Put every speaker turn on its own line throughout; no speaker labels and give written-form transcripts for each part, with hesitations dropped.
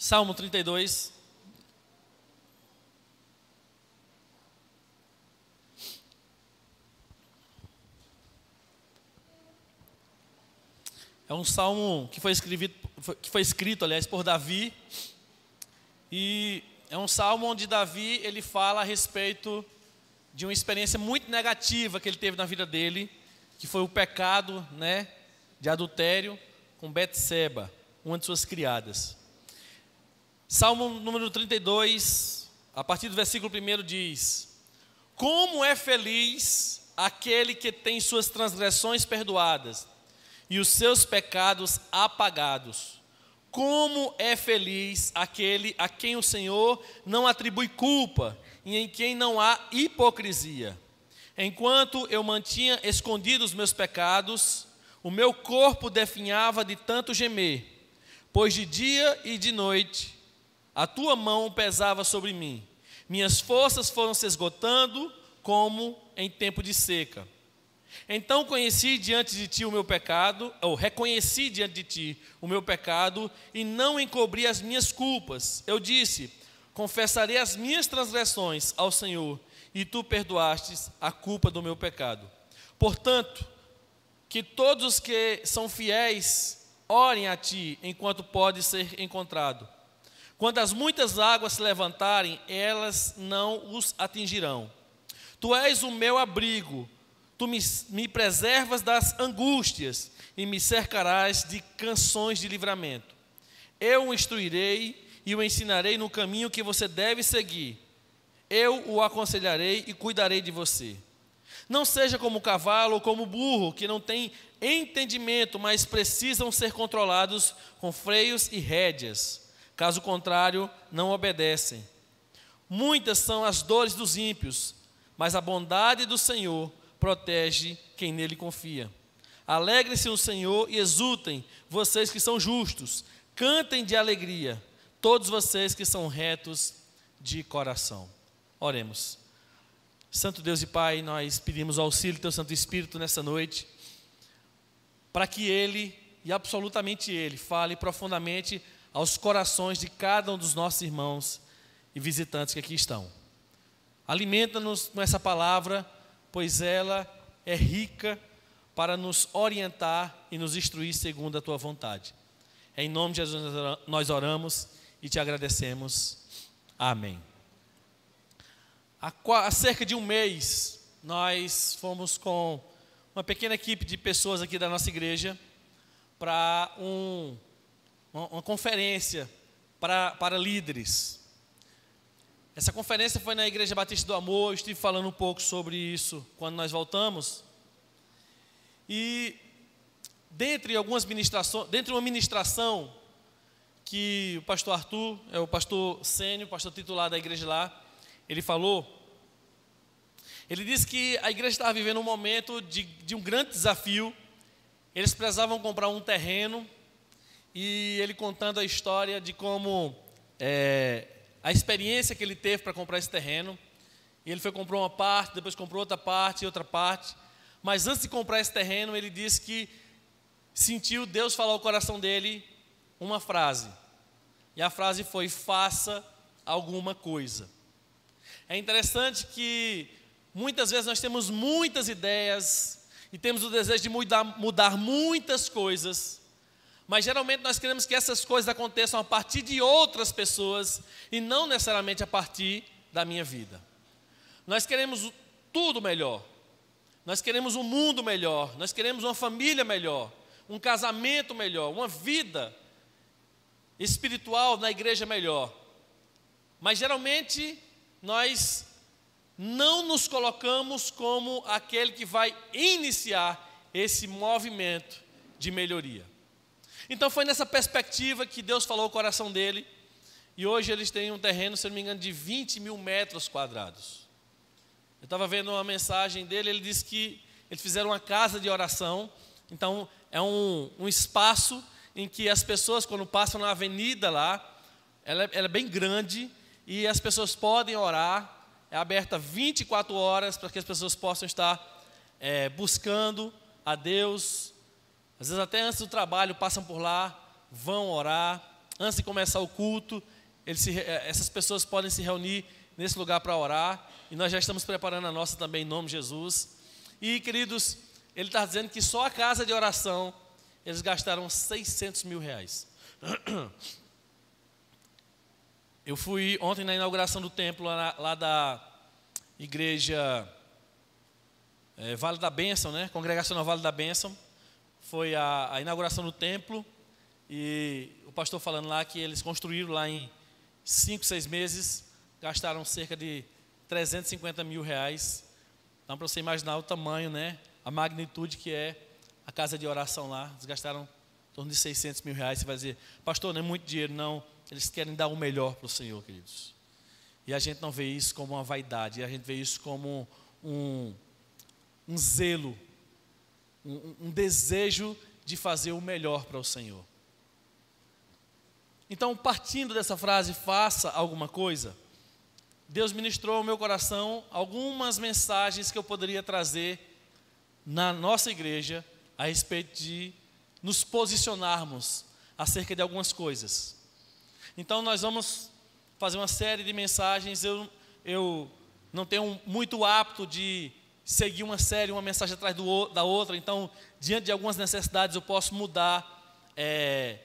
Salmo 32. É um salmo que foi escrito, aliás, por Davi. E é um salmo onde Davi ele fala a respeito de uma experiência muito negativa que ele teve na vida dele, que foi o pecado, de adultério com Betseba, uma de suas criadas. Salmo número 32, a partir do versículo 1 diz: Como é feliz aquele que tem suas transgressões perdoadas e os seus pecados apagados. Como é feliz aquele a quem o Senhor não atribui culpa e em quem não há hipocrisia. Enquanto eu mantinha escondidos os meus pecados, o meu corpo definhava de tanto gemer, pois de dia e de noite a tua mão pesava sobre mim. Minhas forças foram se esgotando como em tempo de seca. Então reconheci diante de ti o meu pecado, e não encobri as minhas culpas. Eu disse: confessarei as minhas transgressões ao Senhor, e tu perdoastes a culpa do meu pecado. Portanto, que todos os que são fiéis orem a ti enquanto pode ser encontrado. Quando as muitas águas se levantarem, elas não os atingirão. Tu és o meu abrigo, tu me preservas das angústias e me cercarás de canções de livramento. Eu o instruirei e o ensinarei no caminho que você deve seguir. Eu o aconselharei e cuidarei de você. Não seja como o cavalo ou como o burro, que não tem entendimento, mas precisam ser controlados com freios e rédeas. Caso contrário, não obedecem. Muitas são as dores dos ímpios, mas a bondade do Senhor protege quem nele confia. Alegrem-se no Senhor e exultem, vocês que são justos. Cantem de alegria, todos vocês que são retos de coração. Oremos. Santo Deus e Pai, nós pedimos o auxílio do Teu Santo Espírito nessa noite, para que Ele, e absolutamente Ele, fale profundamente aos corações de cada um dos nossos irmãos e visitantes que aqui estão. Alimenta-nos com essa palavra, pois ela é rica para nos orientar e nos instruir segundo a Tua vontade. Em nome de Jesus nós oramos e Te agradecemos. Amém. Há cerca de um mês, nós fomos com uma pequena equipe de pessoas aqui da nossa igreja para uma conferência para líderes. Essa conferência foi na Igreja Batista do Amor. Eu estive falando um pouco sobre isso quando nós voltamos. E dentre uma ministração que o pastor Arthur, o pastor Sênio, o pastor titular da igreja lá, ele falou, ele disse que a igreja estava vivendo um momento de um grande desafio. Eles precisavam comprar um terreno, e ele contando a história de como a experiência que ele teve para comprar esse terreno. E ele comprou uma parte, depois comprou outra parte e outra parte. Mas antes de comprar esse terreno, ele disse que sentiu Deus falar ao coração dele uma frase. E a frase foi: faça alguma coisa. É interessante que muitas vezes nós temos muitas ideias e temos o desejo de mudar muitas coisas, mas geralmente nós queremos que essas coisas aconteçam a partir de outras pessoas e não necessariamente a partir da minha vida. Nós queremos tudo melhor, nós queremos um mundo melhor, nós queremos uma família melhor, um casamento melhor, uma vida espiritual na igreja melhor. Mas geralmente nós não nos colocamos como aquele que vai iniciar esse movimento de melhoria. Então foi nessa perspectiva que Deus falou ao coração dele. E hoje eles têm um terreno, se não me engano, de 20 mil metros quadrados. Eu estava vendo uma mensagem dele, ele disse que eles fizeram uma casa de oração. Então é um espaço em que as pessoas, quando passam na avenida lá, ela é bem grande, e as pessoas podem orar. É aberta 24 horas para que as pessoas possam estar buscando a Deus. Às vezes até antes do trabalho passam por lá, vão orar. antes de começar o culto, essas pessoas podem se reunir nesse lugar para orar, e nós já estamos preparando a nossa também em nome de Jesus. E queridos, ele está dizendo que só a casa de oração, eles gastaram 600 mil reais. Eu fui ontem na inauguração do templo lá da igreja Vale da Bênção, né? Congregacional Vale da Bênção. Foi a inauguração do templo, e o pastor falando lá que eles construíram lá em 5, 6 meses, gastaram cerca de 350 mil reais. Então, para você imaginar o tamanho, né? A magnitude que é a casa de oração lá. Eles gastaram em torno de 600 mil reais. Você vai dizer, pastor, não é muito dinheiro, não. Eles querem dar o melhor para o Senhor, queridos. E a gente não vê isso como uma vaidade, a gente vê isso como um zelo, um desejo de fazer o melhor para o Senhor. Então, partindo dessa frase, faça alguma coisa, Deus ministrou ao meu coração algumas mensagens que eu poderia trazer na nossa igreja a respeito de nos posicionarmos acerca de algumas coisas. Então, nós vamos fazer uma série de mensagens. Eu não tenho muito hábito de seguir uma série, uma mensagem atrás da outra. Então, diante de algumas necessidades, eu posso mudar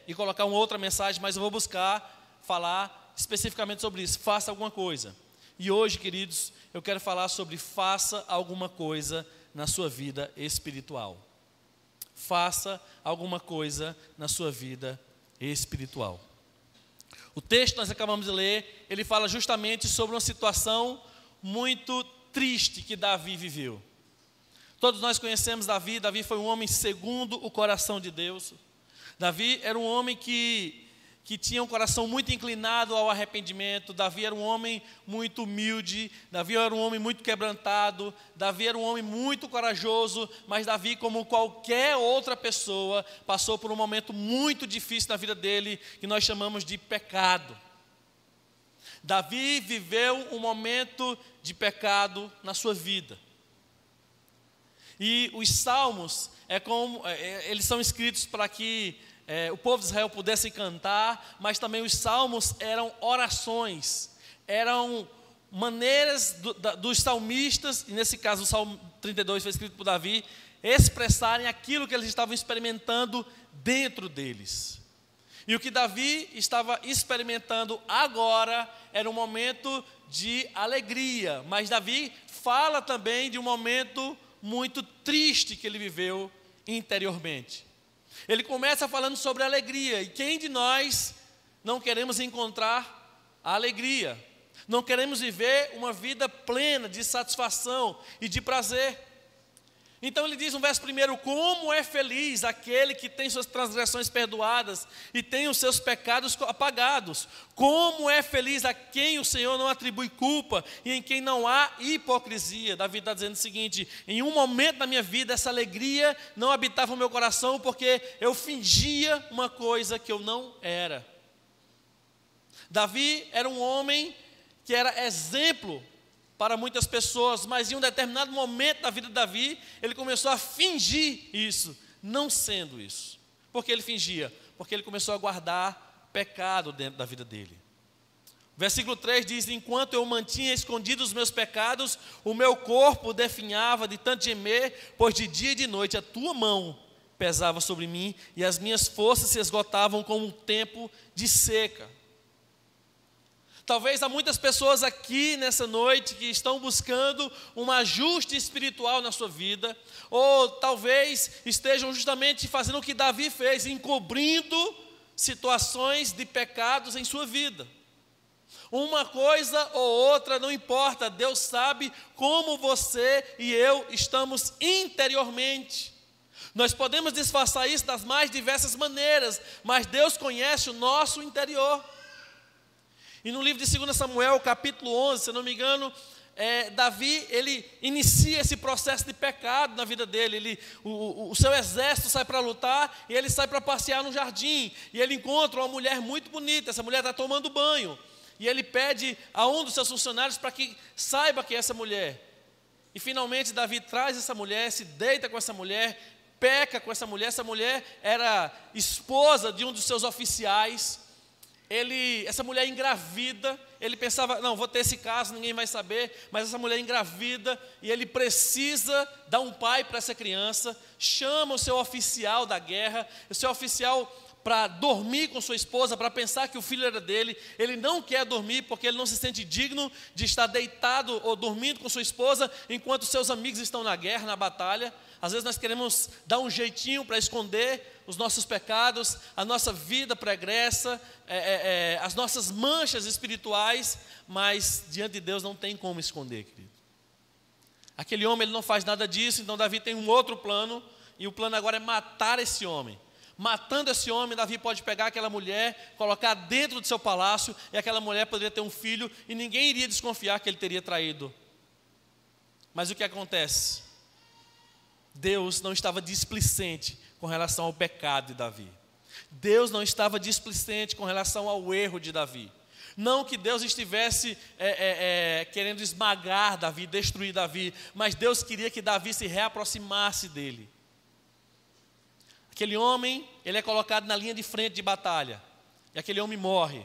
e colocar uma outra mensagem, mas eu vou buscar falar especificamente sobre isso. Faça alguma coisa. E hoje, queridos, eu quero falar sobre faça alguma coisa na sua vida espiritual. Faça alguma coisa na sua vida espiritual. O texto que nós acabamos de ler, ele fala justamente sobre uma situação muito triste que Davi viveu. Todos nós conhecemos Davi. Davi foi um homem segundo o coração de Deus. Davi era um homem que tinha um coração muito inclinado ao arrependimento. Davi era um homem muito humilde. Davi era um homem muito quebrantado. Davi era um homem muito corajoso. Mas Davi, como qualquer outra pessoa, passou por um momento muito difícil na vida dele, que nós chamamos de pecado. Davi viveu um momento de pecado na sua vida. E os salmos, eles são escritos para que o povo de Israel pudesse cantar, mas também os salmos eram orações, eram maneiras dos salmistas, e nesse caso o Salmo 32 foi escrito por Davi, expressarem aquilo que eles estavam experimentando dentro deles. E o que Davi estava experimentando agora era um momento de alegria, mas Davi fala também de um momento muito triste que ele viveu interiormente. Ele começa falando sobre alegria, e quem de nós não queremos encontrar a alegria? Não queremos viver uma vida plena de satisfação e de prazer. Então ele diz no verso 1, como é feliz aquele que tem suas transgressões perdoadas e tem os seus pecados apagados. Como é feliz a quem o Senhor não atribui culpa e em quem não há hipocrisia. Davi está dizendo o seguinte, em um momento da minha vida essa alegria não habitava o meu coração porque eu fingia uma coisa que eu não era. Davi era um homem que era exemplo para muitas pessoas, mas em um determinado momento da vida de Davi, ele começou a fingir isso, não sendo isso. Por que ele fingia? Porque ele começou a guardar pecado dentro da vida dele. Versículo 3 diz, enquanto eu mantinha escondidos os meus pecados, o meu corpo definhava de tanto gemer, pois de dia e de noite a tua mão pesava sobre mim, e as minhas forças se esgotavam como um tempo de seca. Talvez há muitas pessoas aqui nessa noite que estão buscando um ajuste espiritual na sua vida, ou talvez estejam justamente fazendo o que Davi fez, encobrindo situações de pecados em sua vida. Uma coisa ou outra, não importa, Deus sabe como você e eu estamos interiormente. Nós podemos disfarçar isso das mais diversas maneiras, mas Deus conhece o nosso interior. E no livro de 2 Samuel, capítulo 11, se eu não me engano, Davi, ele inicia esse processo de pecado na vida dele. O seu exército sai para lutar e ele sai para passear no jardim. E ele encontra uma mulher muito bonita, essa mulher está tomando banho. E ele pede a um dos seus funcionários para que saiba quem é essa mulher. E finalmente Davi traz essa mulher, se deita com essa mulher, peca com essa mulher. Essa mulher era esposa de um dos seus oficiais. essa mulher engravida, ele pensava, não, vou ter esse caso, ninguém vai saber, mas essa mulher engravida, e ele precisa dar um pai para essa criança, chama o seu oficial da guerra, o seu oficial para dormir com sua esposa, para pensar que o filho era dele, ele não quer dormir porque ele não se sente digno de estar deitado ou dormindo com sua esposa, enquanto seus amigos estão na guerra, na batalha. Às vezes nós queremos dar um jeitinho para esconder os nossos pecados, a nossa vida pregressa, as nossas manchas espirituais, mas diante de Deus não tem como esconder, querido. Aquele homem, ele não faz nada disso, então Davi tem um outro plano, e o plano agora é matar esse homem. Matando esse homem, Davi pode pegar aquela mulher, colocar dentro do seu palácio, e aquela mulher poderia ter um filho, e ninguém iria desconfiar que ele teria traído. Mas o que acontece? Deus não estava displicente com relação ao pecado de Davi. Deus não estava displicente com relação ao erro de Davi. Não que Deus estivesse querendo esmagar Davi, destruir Davi, mas Deus queria que Davi se reaproximasse dele. Aquele homem, ele é colocado na linha de frente de batalha, e aquele homem morre,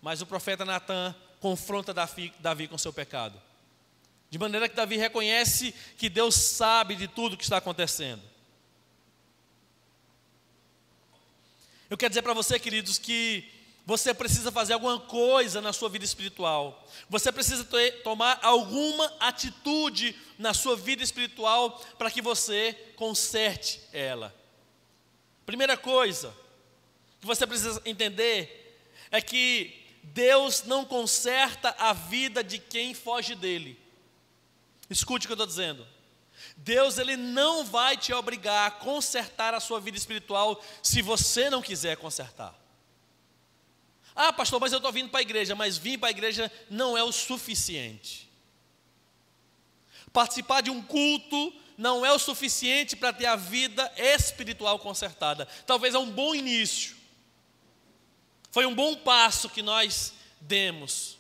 mas o profeta Natã confronta Davi com seu pecado, de maneira que Davi reconhece que Deus sabe de tudo o que está acontecendo. Eu quero dizer para você, queridos, que você precisa fazer alguma coisa na sua vida espiritual. Você precisa tomar alguma atitude na sua vida espiritual para que você conserte ela. Primeira coisa que você precisa entender é que Deus não conserta a vida de quem foge dele. Escute o que eu estou dizendo. Deus, ele não vai te obrigar a consertar a sua vida espiritual se você não quiser consertar. Ah, pastor, mas eu estou vindo para a igreja. Mas vir para a igreja não é o suficiente. Participar de um culto não é o suficiente para ter a vida espiritual consertada. Talvez é um bom início. Foi um bom passo que nós demos,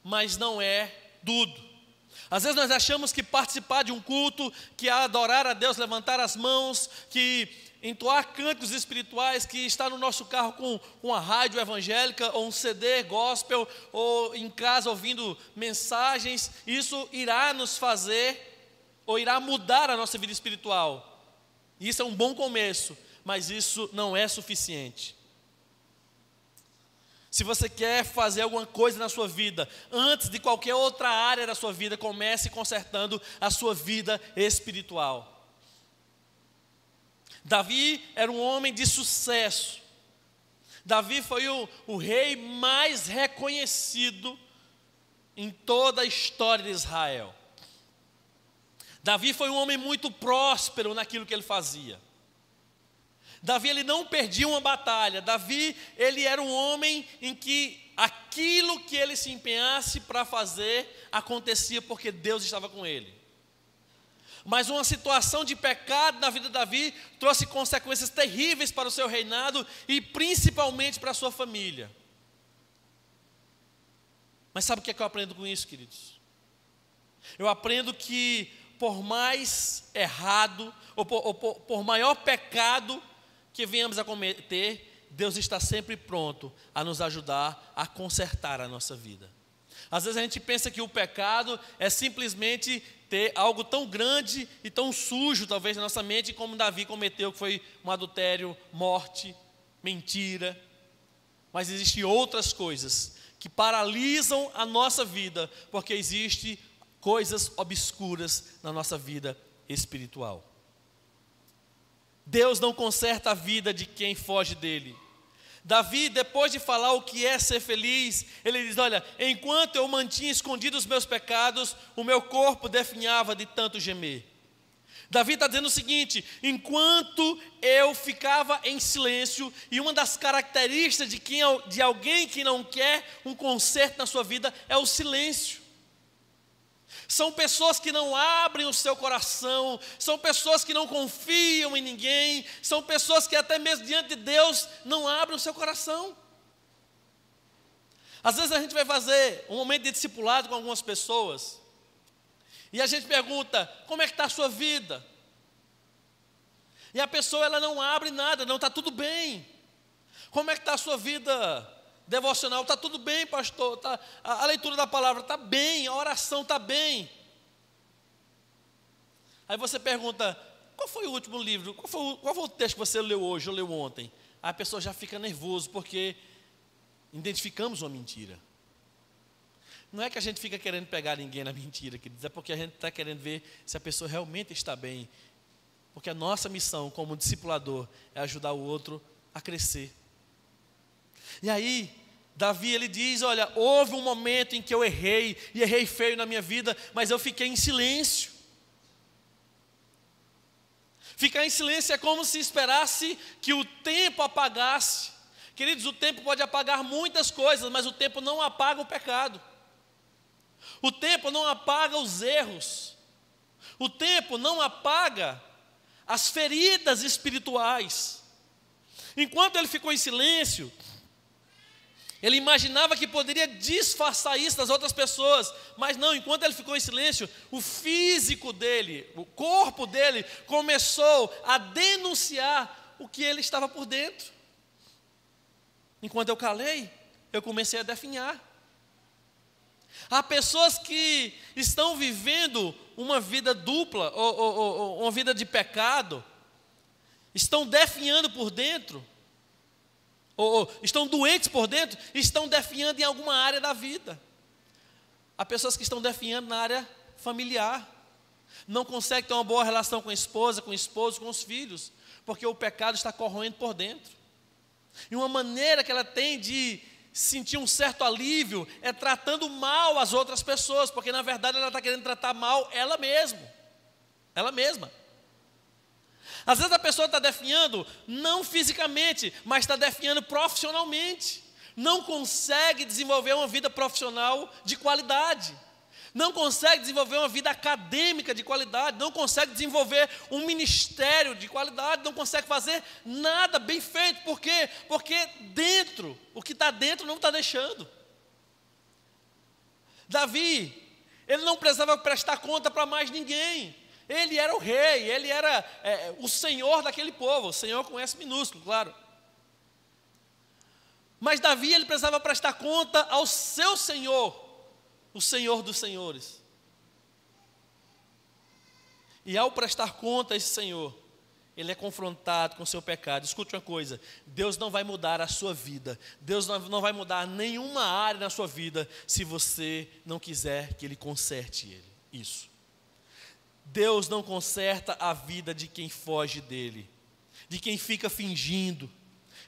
mas não é tudo. Às vezes nós achamos que participar de um culto, que adorar a Deus, levantar as mãos, que entoar cânticos espirituais, que estar no nosso carro com uma rádio evangélica, ou um CD gospel, ou em casa ouvindo mensagens, isso irá nos fazer, ou irá mudar a nossa vida espiritual. Isso é um bom começo, mas isso não é suficiente. Se você quer fazer alguma coisa na sua vida, antes de qualquer outra área da sua vida, comece consertando a sua vida espiritual. Davi era um homem de sucesso. Davi foi o rei mais reconhecido em toda a história de Israel. Davi foi um homem muito próspero naquilo que ele fazia. Davi, ele não perdia uma batalha. Davi, ele era um homem em que aquilo que ele se empenhasse para fazer, acontecia porque Deus estava com ele. Mas uma situação de pecado na vida de Davi trouxe consequências terríveis para o seu reinado e principalmente para a sua família. Mas sabe o que é que eu aprendo com isso, queridos? Eu aprendo que por mais errado, ou por maior pecado que venhamos a cometer, Deus está sempre pronto a nos ajudar a consertar a nossa vida. Às vezes a gente pensa que o pecado é simplesmente ter algo tão grande e tão sujo, talvez, na nossa mente, como Davi cometeu, que foi um adultério, morte, mentira. Mas existem outras coisas que paralisam a nossa vida, porque existem coisas obscuras na nossa vida espiritual. Deus não conserta a vida de quem foge dele. Davi, depois de falar o que é ser feliz, ele diz, olha, enquanto eu mantinha escondidos os meus pecados, o meu corpo definhava de tanto gemer. Davi está dizendo o seguinte, enquanto eu ficava em silêncio, e uma das características de alguém que não quer um conserto na sua vida é o silêncio. São pessoas que não abrem o seu coração, são pessoas que não confiam em ninguém, são pessoas que até mesmo diante de Deus não abrem o seu coração. Às vezes a gente vai fazer um momento de discipulado com algumas pessoas, e a gente pergunta, como é que está a sua vida? E a pessoa, ela não abre nada, não, está tudo bem. Como é que está a sua vida devocional está tudo bem, pastor, a leitura da palavra está bem, a oração está bem. Aí você pergunta, qual foi o último livro, qual foi o texto que você leu hoje ou leu ontem? Aí a pessoa já fica nervosa porque identificamos uma mentira. Não é que a gente fica querendo pegar ninguém na mentira, queridos, é porque a gente está querendo ver se a pessoa realmente está bem. Porque a nossa missão como discipulador é ajudar o outro a crescer. E aí, Davi, ele diz, olha, houve um momento em que eu errei, e errei feio na minha vida, mas eu fiquei em silêncio. Ficar em silêncio é como se esperasse que o tempo apagasse. Queridos, o tempo pode apagar muitas coisas, mas o tempo não apaga o pecado. O tempo não apaga os erros. O tempo não apaga as feridas espirituais. Enquanto ele ficou em silêncio, ele imaginava que poderia disfarçar isso das outras pessoas, mas não, enquanto ele ficou em silêncio, o físico dele, o corpo dele, começou a denunciar o que ele estava por dentro. Enquanto eu calei, eu comecei a definhar. Há pessoas que estão vivendo uma vida dupla, ou uma vida de pecado, estão definhando por dentro, ou estão doentes por dentro, estão definhando em alguma área da vida. Há pessoas que estão definhando na área familiar, não conseguem ter uma boa relação com a esposa, com o esposo, com os filhos, porque o pecado está corroendo por dentro. E uma maneira que ela tem de sentir um certo alívio é tratando mal as outras pessoas, porque na verdade ela está querendo tratar mal ela mesma. Às vezes a pessoa está definhando não fisicamente, mas está definhando profissionalmente. Não consegue desenvolver uma vida profissional de qualidade. Não consegue desenvolver uma vida acadêmica de qualidade. Não consegue desenvolver um ministério de qualidade. Não consegue fazer nada bem feito. Por quê? Porque dentro, o que está dentro não está deixando. Davi, ele não precisava prestar conta para mais ninguém. Ele era o rei, ele era o senhor daquele povo. O senhor com S minúsculo, claro. Mas Davi, ele precisava prestar conta ao seu senhor, o Senhor dos senhores. E ao prestar conta a esse Senhor, ele é confrontado com o seu pecado. Escute uma coisa, Deus não vai mudar a sua vida, Deus não vai mudar nenhuma área na sua vida, se você não quiser que Ele conserte isso. Deus não conserta a vida de quem foge dEle, de quem fica fingindo.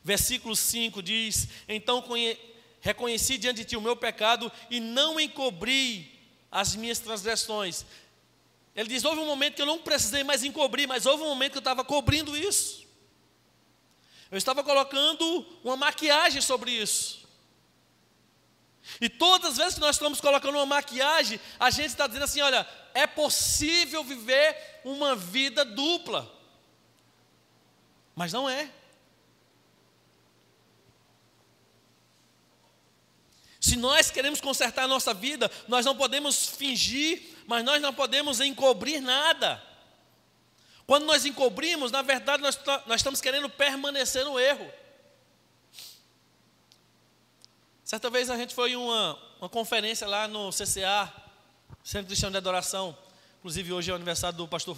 Versículo 5 diz, então reconheci diante de ti o meu pecado e não encobri as minhas transgressões. Ele diz, houve um momento que eu não precisei mais encobrir, mas houve um momento que eu estava cobrindo isso. Eu estava colocando uma maquiagem sobre isso. E todas as vezes que nós estamos colocando uma maquiagem, a gente está dizendo assim, olha, é possível viver uma vida dupla. Mas não é. Se nós queremos consertar a nossa vida, nós não podemos fingir, mas nós não podemos encobrir nada. Quando nós encobrimos, na verdade nós estamos querendo permanecer no erro. Certa vez a gente foi em uma conferência lá no CCA, Centro Cristão de Adoração. Inclusive hoje é o aniversário do pastor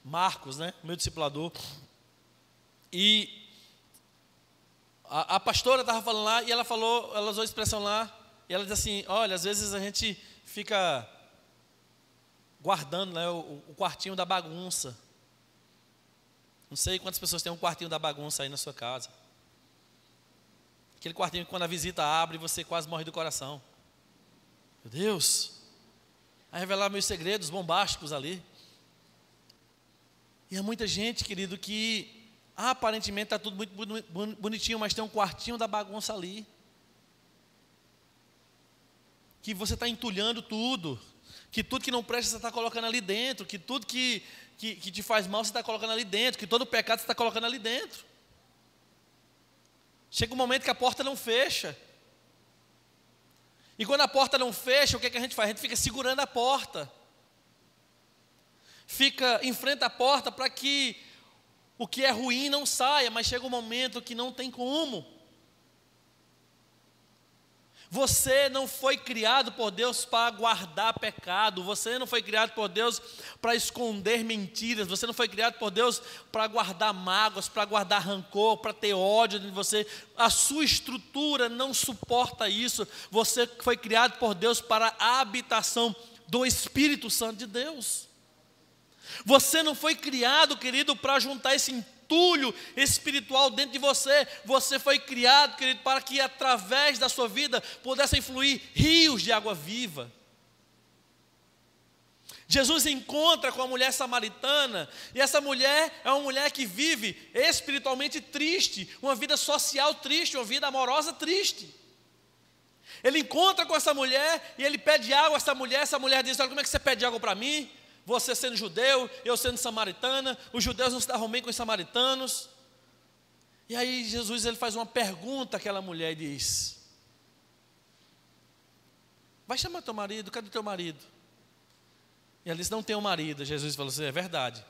Marcos, né, meu discipulador. E a pastora estava falando lá, e ela usou a expressão lá, e ela diz assim, olha, às vezes a gente fica guardando, né, o quartinho da bagunça. Não sei quantas pessoas têm um quartinho da bagunça aí na sua casa. Aquele quartinho que quando a visita abre, você quase morre do coração. Meu Deus, a revelar meus segredos bombásticos ali. E há muita gente, querido, que aparentemente está tudo muito bonitinho, mas tem um quartinho da bagunça ali. Que você está entulhando tudo. Que tudo que não presta você está colocando ali dentro. Que tudo que te faz mal você está colocando ali dentro. Que todo pecado você está colocando ali dentro. Chega um momento que a porta não fecha. E quando a porta não fecha, o que é que a gente faz? A gente fica segurando a porta. Fica em frente à porta para que o que é ruim não saia, mas chega um momento que não tem como. Você não foi criado por Deus para guardar pecado. Você não foi criado por Deus para esconder mentiras. Você não foi criado por Deus para guardar mágoas, para guardar rancor, para ter ódio de você. A sua estrutura não suporta isso. Você foi criado por Deus para a habitação do Espírito Santo de Deus. Você não foi criado, querido, para juntar esse entulho espiritual dentro de você. Você foi criado, querido, para que através da sua vida pudessem fluir rios de água viva. Jesus encontra com a mulher samaritana, e essa mulher é uma mulher que vive espiritualmente triste, uma vida social triste, uma vida amorosa triste. Ele encontra com essa mulher e ele pede água a essa mulher diz: olha, como é que você pede água para mim? Você sendo judeu, eu sendo samaritana, os judeus não se davam bem com os samaritanos. E aí Jesus ele faz uma pergunta àquela mulher e diz: vai chamar teu marido, cadê teu marido? E ela disse: não tenho marido. Jesus falou assim: é verdade,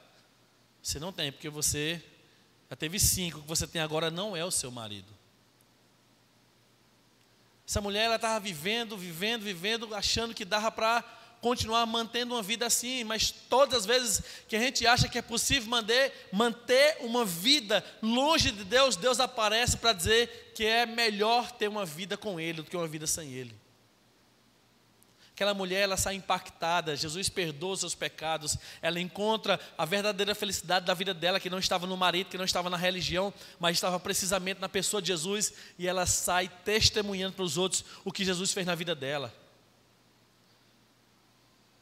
você não tem, porque você já teve 5, o que você tem agora não é o seu marido. Essa mulher ela estava vivendo, achando que dava para continuar mantendo uma vida assim, mas todas as vezes que a gente acha que é possível manter uma vida longe de Deus, Deus aparece para dizer que é melhor ter uma vida com Ele do que uma vida sem Ele. Aquela mulher, ela sai impactada, Jesus perdoa os seus pecados, ela encontra a verdadeira felicidade da vida dela, que não estava no marido, que não estava na religião, mas estava precisamente na pessoa de Jesus, e ela sai testemunhando para os outros o que Jesus fez na vida dela.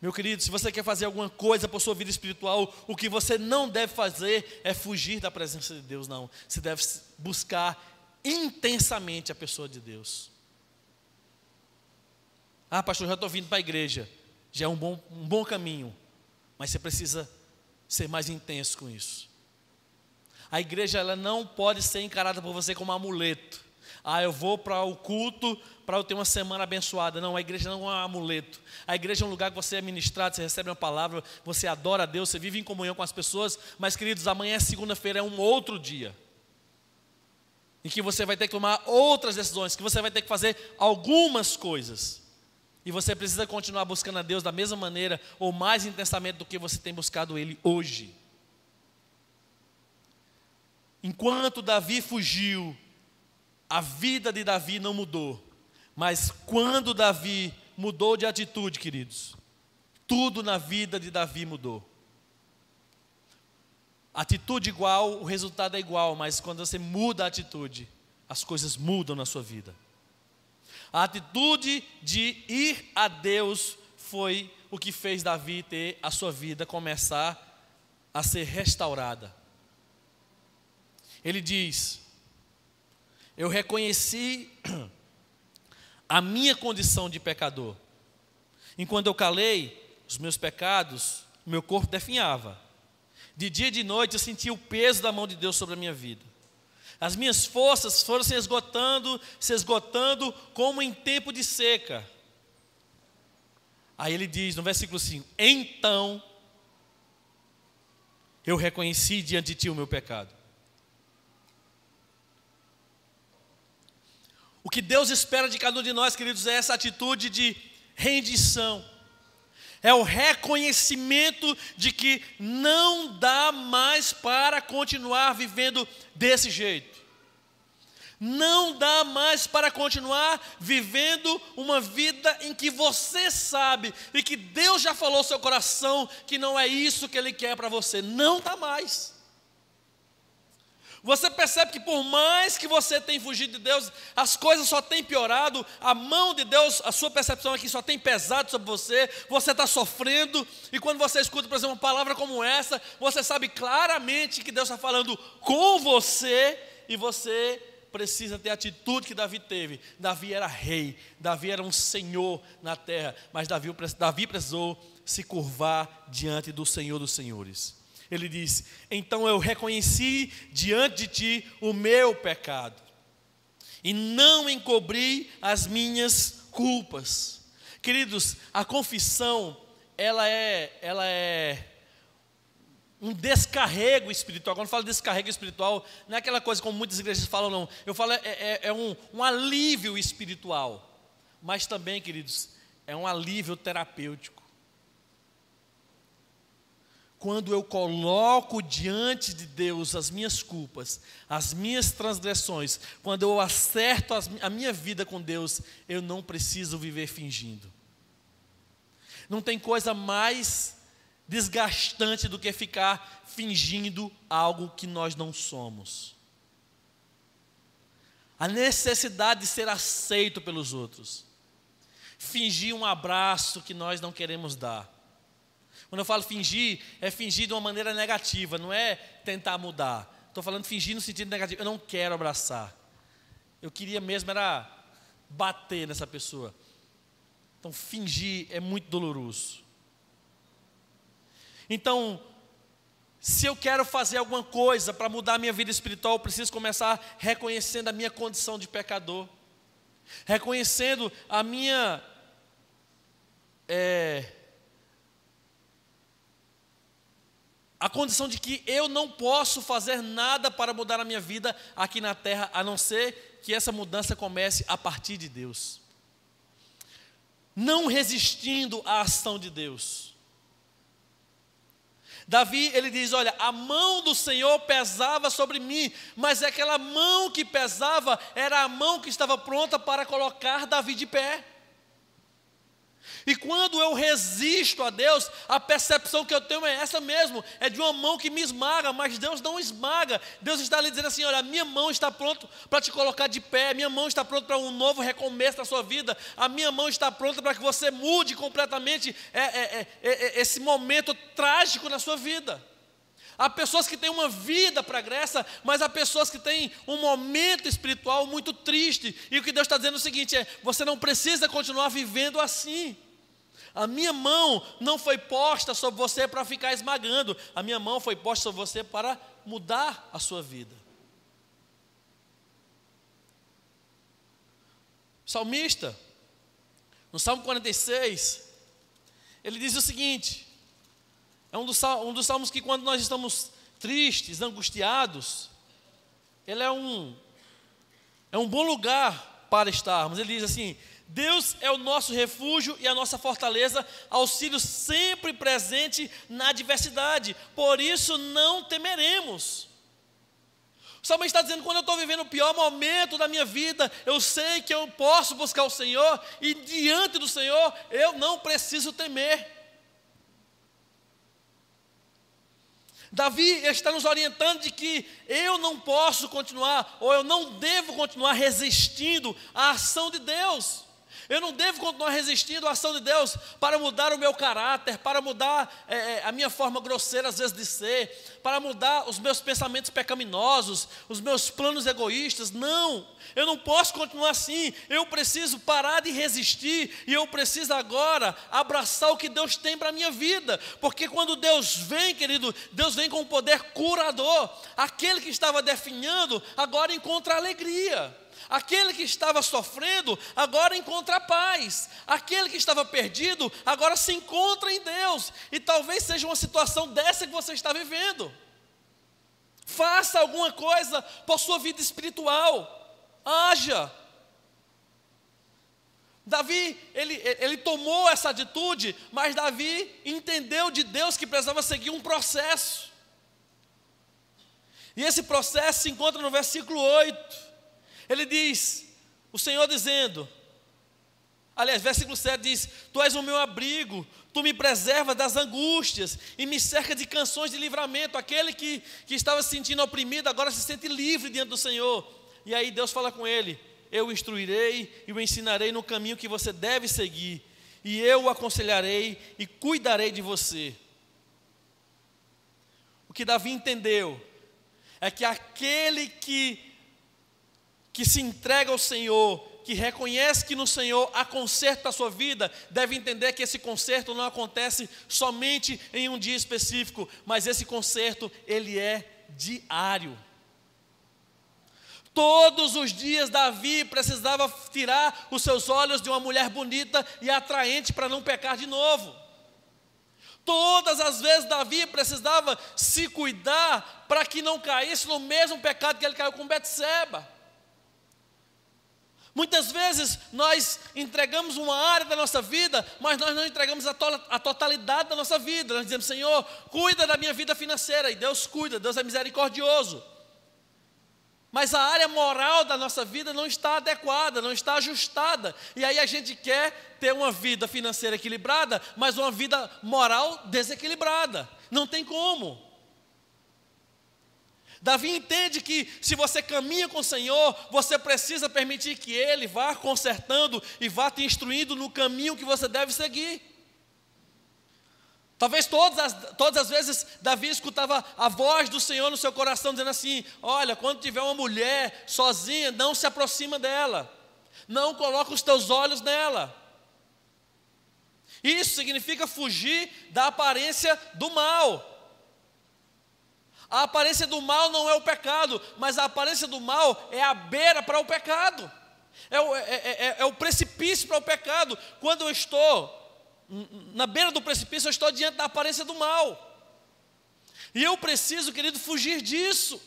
Meu querido, se você quer fazer alguma coisa para a sua vida espiritual, o que você não deve fazer é fugir da presença de Deus, não. Você deve buscar intensamente a pessoa de Deus. Ah, pastor, já estou vindo para a igreja. Já é um bom caminho. Mas você precisa ser mais intenso com isso. A igreja ela não pode ser encarada por você como um amuleto. Ah, eu vou para o culto para eu ter uma semana abençoada. Não, a igreja não é um amuleto. A igreja é um lugar que você é ministrado, você recebe uma palavra, você adora a Deus, você vive em comunhão com as pessoas. Mas, queridos, amanhã é segunda-feira, é um outro dia em que você vai ter que tomar outras decisões, que você vai ter que fazer algumas coisas. E você precisa continuar buscando a Deus da mesma maneira ou mais intensamente do que você tem buscado Ele hoje. Enquanto Davi fugiu, a vida de Davi não mudou. Mas quando Davi mudou de atitude, queridos, tudo na vida de Davi mudou. Atitude igual, o resultado é igual, mas quando você muda a atitude, as coisas mudam na sua vida. A atitude de ir a Deus foi o que fez Davi ter a sua vida começar a ser restaurada. Ele diz: eu reconheci a minha condição de pecador. Enquanto eu calei os meus pecados, o meu corpo definhava. De dia e de noite eu sentia o peso da mão de Deus sobre a minha vida. As minhas forças foram se esgotando como em tempo de seca. Aí ele diz no versículo 5: então eu reconheci diante de ti o meu pecado. O que Deus espera de cada um de nós, queridos, é essa atitude de rendição. É o reconhecimento de que não dá mais para continuar vivendo desse jeito. Não dá mais para continuar vivendo uma vida em que você sabe e que Deus já falou ao seu coração que não é isso que Ele quer para você. Não dá mais. Você percebe que por mais que você tenha fugido de Deus, as coisas só têm piorado, a mão de Deus, a sua percepção aqui só tem pesado sobre você está sofrendo, e quando você escuta, por exemplo, uma palavra como essa, você sabe claramente que Deus está falando com você, e você precisa ter a atitude que Davi teve. Davi era rei, Davi era um senhor na terra, mas Davi precisou se curvar diante do Senhor dos senhores. Ele diz: então eu reconheci diante de ti o meu pecado e não encobri as minhas culpas. Queridos, a confissão, ela é um descarrego espiritual. Quando eu falo descarrego espiritual, não é aquela coisa como muitas igrejas falam, não. Eu falo, um alívio espiritual. mas também, queridos, é um alívio terapêutico. Quando eu coloco diante de Deus as minhas culpas, as minhas transgressões, quando eu acerto a minha vida com Deus, eu não preciso viver fingindo. Não tem coisa mais desgastante do que ficar fingindo algo que nós não somos. A necessidade de ser aceito pelos outros. Fingir um abraço que nós não queremos dar. Quando eu falo fingir, é fingir de uma maneira negativa, não é tentar mudar. Estou falando fingir no sentido negativo. Eu não quero abraçar. Eu queria mesmo era bater nessa pessoa. Então fingir é muito doloroso. Então, se eu quero fazer alguma coisa para mudar a minha vida espiritual, eu preciso começar reconhecendo a minha condição de pecador. Reconhecendo a minha... a condição de que eu não posso fazer nada para mudar a minha vida aqui na terra, a não ser que essa mudança comece a partir de Deus. Não resistindo à ação de Deus. Davi, ele diz, olha, a mão do Senhor pesava sobre mim, mas aquela mão que pesava era a mão que estava pronta para colocar Davi de pé. E quando eu resisto a Deus, a percepção que eu tenho é essa mesmo, é de uma mão que me esmaga, mas Deus não esmaga. Deus está ali dizendo assim, olha, a minha mão está pronta para te colocar de pé, a minha mão está pronta para um novo recomeço na sua vida, a minha mão está pronta para que você mude completamente esse momento trágico na sua vida. Há pessoas que têm uma vida pregressa, mas há pessoas que têm um momento espiritual muito triste, e o que Deus está dizendo é o seguinte, você não precisa continuar vivendo assim. A minha mão não foi posta sobre você para ficar esmagando. A minha mão foi posta sobre você para mudar a sua vida. O salmista, no Salmo 46, ele diz o seguinte, é um dos salmos que quando nós estamos tristes, angustiados, ele é um bom lugar para estarmos. Ele diz assim, Deus é o nosso refúgio e a nossa fortaleza, auxílio sempre presente na adversidade, por isso não temeremos. O salmista está dizendo, quando eu estou vivendo o pior momento da minha vida, eu sei que eu posso buscar o Senhor, e diante do Senhor, eu não preciso temer. Davi está nos orientando de que eu não posso continuar, ou eu não devo continuar resistindo à ação de Deus. Eu não devo continuar resistindo à ação de Deus para mudar o meu caráter, para mudar a minha forma grosseira às vezes de ser, para mudar os meus pensamentos pecaminosos, os meus planos egoístas. Não, eu não posso continuar assim. Eu preciso parar de resistir e eu preciso agora abraçar o que Deus tem para a minha vida. Porque quando Deus vem, querido, Deus vem com um poder curador. Aquele que estava definhando agora encontra alegria. Aquele que estava sofrendo, agora encontra paz. Aquele que estava perdido, agora se encontra em Deus. E talvez seja uma situação dessa que você está vivendo. Faça alguma coisa por sua vida espiritual. Haja. Davi, ele tomou essa atitude, mas Davi entendeu de Deus que precisava seguir um processo. E esse processo se encontra no versículo 8. Ele diz, o Senhor dizendo, aliás, versículo 7 diz, tu és o meu abrigo, tu me preservas das angústias e me cerca de canções de livramento. Aquele que estava se sentindo oprimido, agora se sente livre diante do Senhor. E aí Deus fala com ele, eu o instruirei e o ensinarei no caminho que você deve seguir, e eu o aconselharei e cuidarei de você. O que Davi entendeu é que aquele que se entrega ao Senhor, que reconhece que no Senhor há conserto da sua vida, deve entender que esse conserto não acontece somente em um dia específico, mas esse conserto, ele é diário. Todos os dias Davi precisava tirar os seus olhos de uma mulher bonita e atraente para não pecar de novo. Todas as vezes Davi precisava se cuidar para que não caísse no mesmo pecado que ele caiu com Betseba. Muitas vezes nós entregamos uma área da nossa vida, mas nós não entregamos a totalidade da nossa vida. Nós dizemos: Senhor, cuida da minha vida financeira. E Deus cuida, Deus é misericordioso. Mas a área moral da nossa vida não está adequada, não está ajustada. E aí a gente quer ter uma vida financeira equilibrada, mas uma vida moral desequilibrada. Não tem como. Davi entende que se você caminha com o Senhor, você precisa permitir que Ele vá consertando e vá te instruindo no caminho que você deve seguir. Talvez todas as vezes Davi escutava a voz do Senhor no seu coração, dizendo assim: olha, quando tiver uma mulher sozinha, não se aproxima dela, não coloca os teus olhos nela. Isso significa fugir da aparência do mal. A aparência do mal não é o pecado, mas a aparência do mal é a beira para o pecado, é o precipício para o pecado. Quando eu estou na beira do precipício, eu estou diante da aparência do mal, e eu preciso, querido, fugir disso.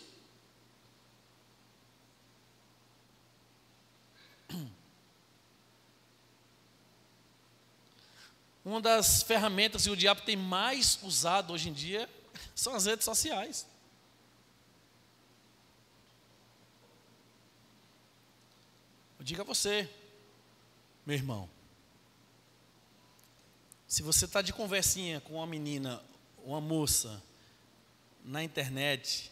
Uma das ferramentas que o diabo tem mais usado hoje em dia são as redes sociais. Eu digo a você, meu irmão, se você está de conversinha com uma menina, uma moça, na internet,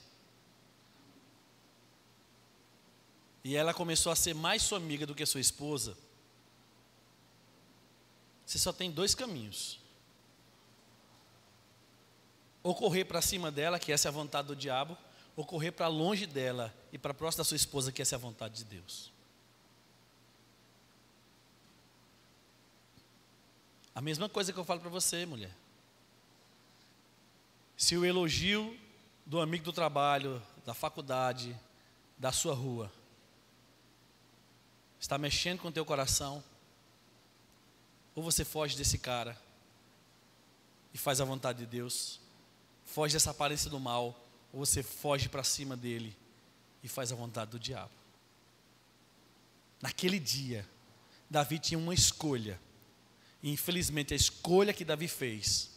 e ela começou a ser mais sua amiga do que sua esposa, você só tem dois caminhos: ou correr para cima dela, que essa é a vontade do diabo, ou correr para longe dela e para próximo da sua esposa, que essa é a vontade de Deus. A mesma coisa que eu falo para você, mulher. Se o elogio do amigo do trabalho, da faculdade, da sua rua, está mexendo com o teu coração, ou você foge desse cara e faz a vontade de Deus, foge dessa aparência do mal, ou você foge para cima dele e faz a vontade do diabo. Naquele dia, Davi tinha uma escolha. E infelizmente a escolha que Davi fez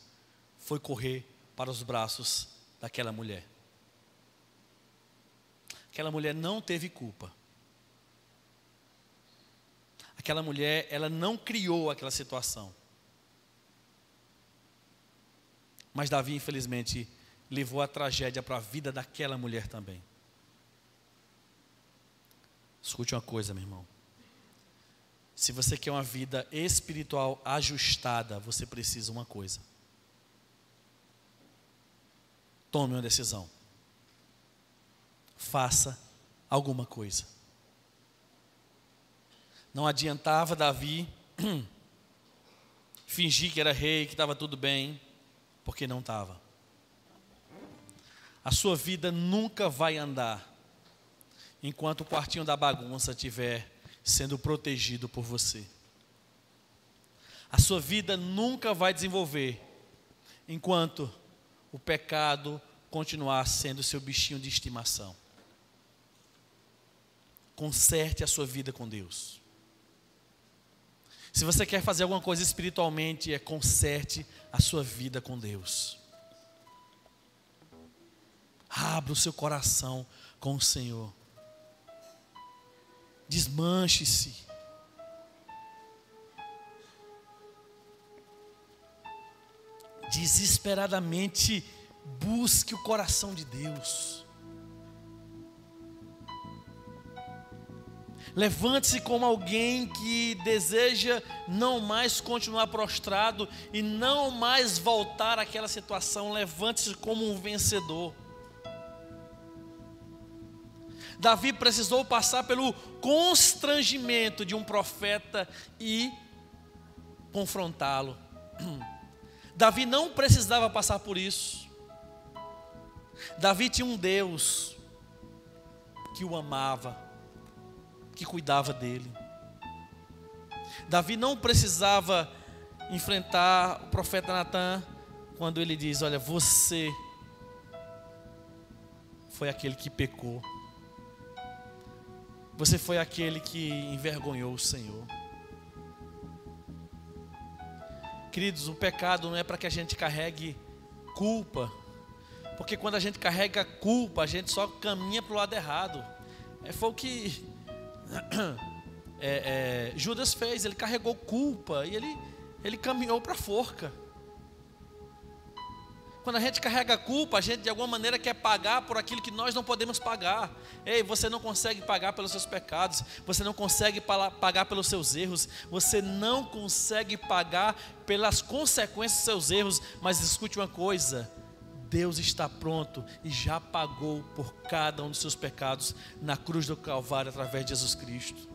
foi correr para os braços daquela mulher. Aquela mulher não teve culpa. Aquela mulher, ela não criou aquela situação. Mas Davi, infelizmente, levou a tragédia para a vida daquela mulher também. Escute uma coisa, meu irmão. Se você quer uma vida espiritual ajustada, você precisa de uma coisa: tome uma decisão. Faça alguma coisa. Não adiantava Davi fingir que era rei, que estava tudo bem, porque não estava. A sua vida nunca vai andar enquanto o quartinho da bagunça estiver sendo protegido por você. A sua vida nunca vai desenvolver enquanto o pecado continuar sendo seu bichinho de estimação. Conserte a sua vida com Deus. Se você quer fazer alguma coisa espiritualmente, conserte a sua vida com Deus. Abra o seu coração com o Senhor. Desmanche-se. Desesperadamente busque o coração de Deus. Levante-se como alguém que deseja não mais continuar prostrado e não mais voltar àquela situação. Levante-se como um vencedor. Davi precisou passar pelo constrangimento de um profeta e confrontá-lo. Davi não precisava passar por isso. Davi tinha um Deus que o amava, que cuidava dele. Davi não precisava enfrentar o profeta Natan quando ele diz: olha, você foi aquele que pecou. você foi aquele que envergonhou o Senhor. Queridos, o pecado não é para que a gente carregue culpa, porque quando a gente carrega culpa, a gente só caminha para o lado errado. Foi o que Judas fez, ele carregou culpa e ele caminhou para a forca. Quando a gente carrega culpa, a gente de alguma maneira quer pagar por aquilo que nós não podemos pagar. Ei, você não consegue pagar pelos seus pecados, você não consegue pagar pelos seus erros, você não consegue pagar pelas consequências dos seus erros, mas escute uma coisa: Deus está pronto e já pagou por cada um dos seus pecados na cruz do Calvário através de Jesus Cristo.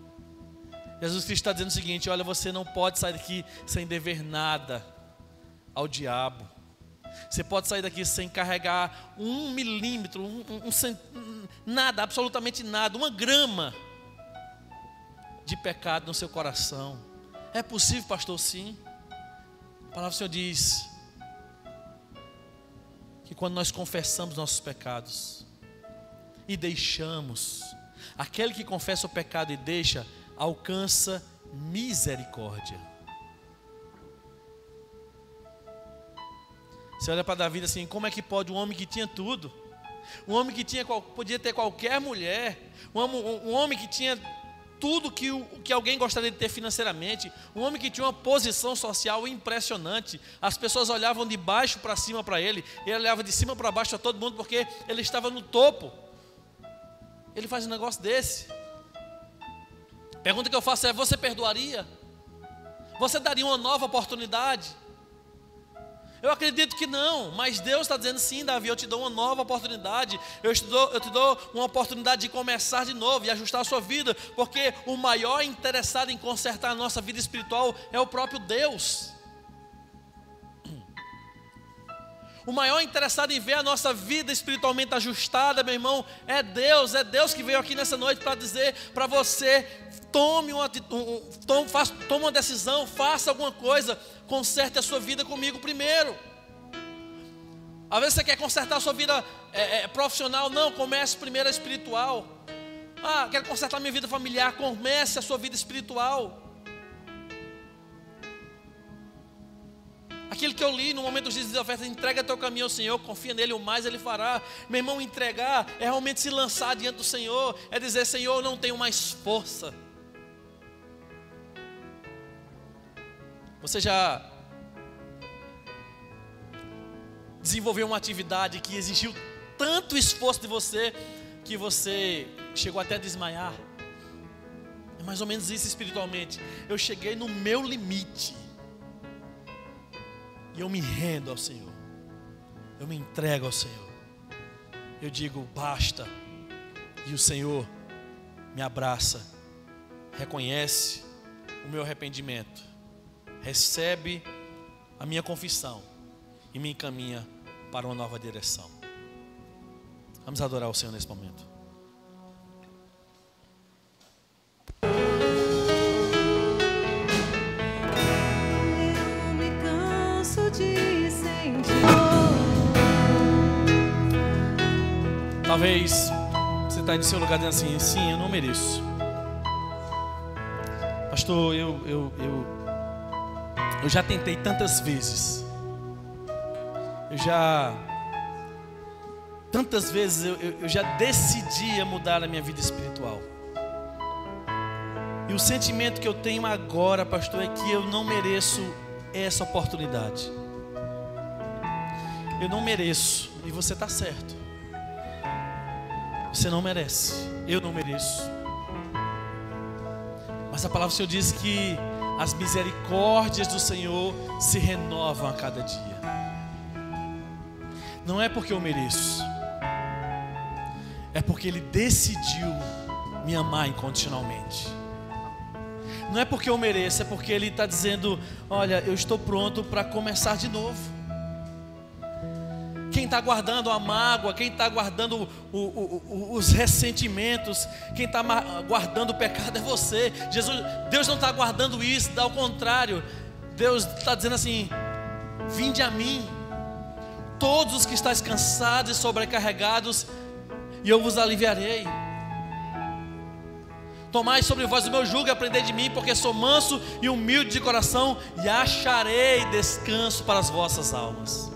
Jesus Cristo está dizendo o seguinte: olha, você não pode sair daqui sem dever nada ao diabo. Você pode sair daqui sem carregar 1 milímetro, nada, absolutamente nada, 1 grama de pecado no seu coração. É possível, pastor? Sim. A palavra do Senhor diz que quando nós confessamos nossos pecados e deixamos, aquele que confessa o pecado e deixa, alcança misericórdia. Você olha para Davi assim: como é que pode um homem que tinha tudo, um homem que podia ter qualquer mulher, um homem que tinha tudo que alguém gostaria de ter financeiramente, um homem que tinha uma posição social impressionante, as pessoas olhavam de baixo para cima para ele olhava de cima para baixo a todo mundo porque ele estava no topo. Ele faz um negócio desse. A pergunta que eu faço é: você perdoaria? Você daria uma nova oportunidade? Eu acredito que não, mas Deus está dizendo: sim, Davi, eu te dou uma nova oportunidade, eu te dou uma oportunidade de começar de novo e ajustar a sua vida, porque o maior interessado em consertar a nossa vida espiritual é o próprio Deus. O maior interessado em ver a nossa vida espiritualmente ajustada, meu irmão, é Deus. É Deus que veio aqui nessa noite para dizer para você: tome uma decisão, faça alguma coisa, conserte a sua vida comigo primeiro. Às vezes você quer consertar a sua vida profissional, não, comece primeiro a espiritual. Quero consertar minha vida familiar, comece a sua vida espiritual. Aquilo que eu li no momento dos dias de oferta: entrega teu caminho ao Senhor, confia nele, o mais ele fará. Meu irmão, entregar é realmente se lançar diante do Senhor, é dizer: Senhor, eu não tenho mais força. Você já desenvolveu uma atividade que exigiu tanto esforço de você que você chegou até a desmaiar? É mais ou menos isso espiritualmente. Eu cheguei no meu limite e eu me rendo ao Senhor, eu me entrego ao Senhor, eu digo: basta. E o Senhor me abraça, reconhece o meu arrependimento, recebe a minha confissão e me encaminha para uma nova direção. Vamos adorar o Senhor nesse momento.
Eu me canso de sentir.
Talvez você está aí no seu lugar dizendo assim: sim, eu não mereço. Pastor, eu já tentei tantas vezes. Tantas vezes eu já decidi a mudar a minha vida espiritual. E o sentimento que eu tenho agora, pastor, é que eu não mereço essa oportunidade. Eu não mereço. E você está certo. Você não merece. Eu não mereço. Mas a palavra do Senhor diz que as misericórdias do Senhor se renovam a cada dia. Não é porque eu mereço, é porque Ele decidiu me amar incondicionalmente. Não é porque eu mereço, é porque Ele está dizendo: olha, eu estou pronto para começar de novo. Quem está guardando a mágoa, quem está guardando os ressentimentos, quem está guardando o pecado é você. Deus não está guardando isso, ao contrário, Deus está dizendo assim: vinde a mim, todos os que estáis cansados e sobrecarregados, e eu vos aliviarei. Tomai sobre vós o meu jugo e aprendei de mim, porque sou manso e humilde de coração, e acharei descanso para as vossas almas.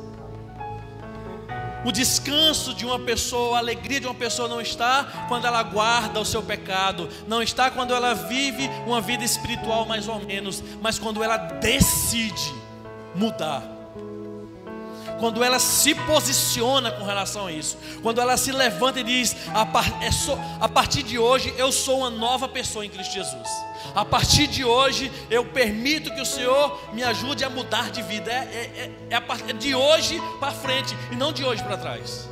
O descanso de uma pessoa, a alegria de uma pessoa não está quando ela guarda o seu pecado, não está quando ela vive uma vida espiritual mais ou menos, mas quando ela decide mudar. Quando ela se posiciona com relação a isso, quando ela se levanta e diz: a partir de hoje eu sou uma nova pessoa em Cristo Jesus. A partir de hoje eu permito que o Senhor me ajude a mudar de vida. É de hoje para frente e não de hoje para trás.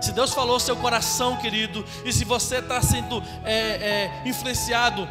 Se Deus falou ao seu coração, querido, e se você está sendo influenciado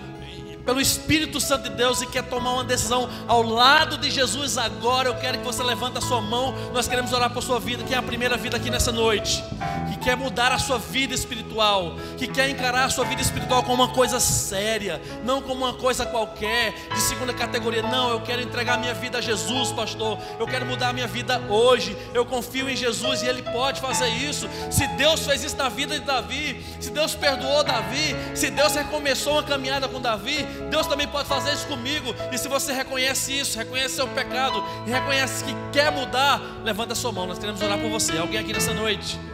pelo Espírito Santo de Deus e quer tomar uma decisão ao lado de Jesus agora, eu quero que você levante a sua mão. Nós queremos orar por sua vida, que é a primeira vida aqui nessa noite, que quer mudar a sua vida espiritual, que quer encarar a sua vida espiritual como uma coisa séria, não como uma coisa qualquer, de segunda categoria. Não, eu quero entregar minha vida a Jesus, pastor. Eu quero mudar a minha vida hoje. Eu confio em Jesus e Ele pode fazer isso. Se Deus fez isso na vida de Davi, se Deus perdoou Davi, se Deus recomeçou uma caminhada com Davi, Deus também pode fazer isso comigo. E se você reconhece isso, reconhece seu pecado e reconhece que quer mudar, levanta a sua mão, nós queremos orar por você. Alguém aqui nessa noite?